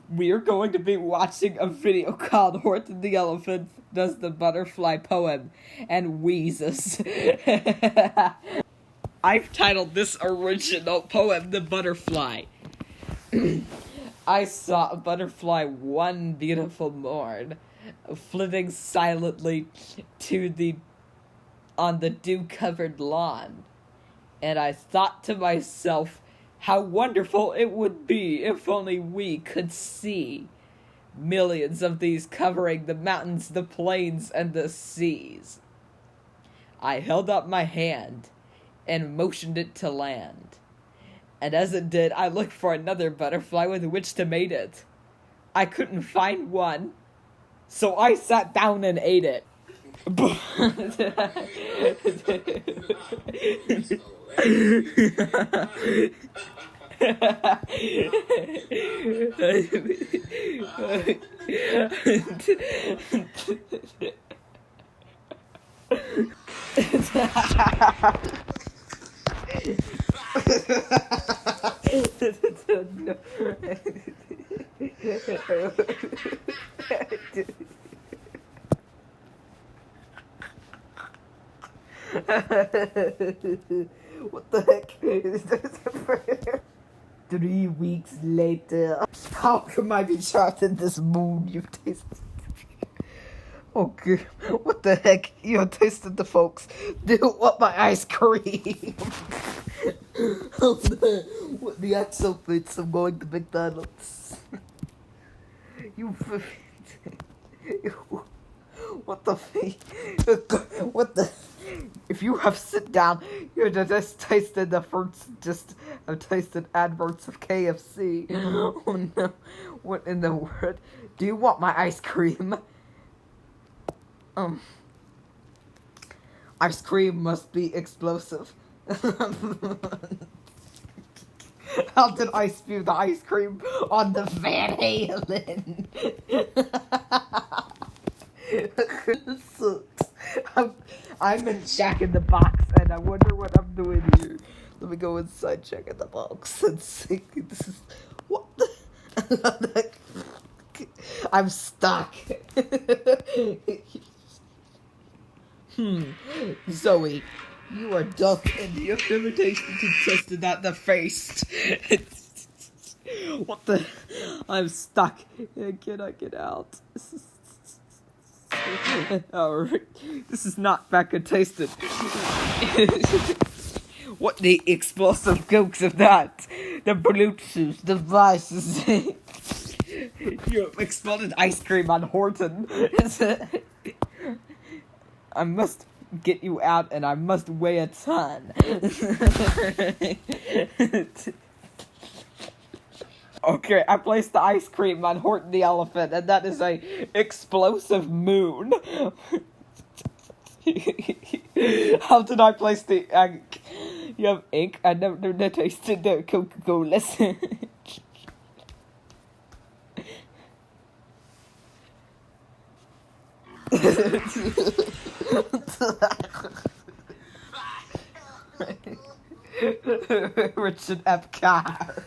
We're going to be watching a video called Horton the Elephant Does the Butterfly Poem and Wheezes. I've titled this original poem The Butterfly. I saw a butterfly one beautiful morn, flitting silently on the dew-covered lawn, and I thought to myself, how wonderful it would be if only we could see millions of these covering the mountains, the plains, and the seas. I held up my hand and motioned it to land, and as it did, I looked for another butterfly with which to mate it. I couldn't find one, so I sat down and ate it. What the heck? 3 weeks later. How come I be trapped in this moon you tasted? Okay, what the heck? You tasted the folks. Do you want my ice cream? What the actual fits? I'm going to McDonald's. You. What the? What the? If you have sit down, you just tasted the fruits. Just have tasted adverts of KFC. Oh no! What in the world? Do you want my ice cream? Ice cream must be explosive. How did I spew the ice cream on the Van Halen? I'm in Jack in the Box, and I wonder what I'm doing here. Let me go inside Jack in the Box and see. This is what the. I'm stuck. Zoe, you are dull and you have never tasted that the face. What the? I'm stuck. I cannot get out. Alright, this is not Becca tasted. What the explosive gooks of that? The Bluetooth devices. You have exploded ice cream on Horton. I must get you out, and I must weigh a ton. Okay, I placed the ice cream on Horton the Elephant, and that is a explosive moon. How did I place the ink? You have ink? I never tasted the Coca-Cola. Richard Epcar.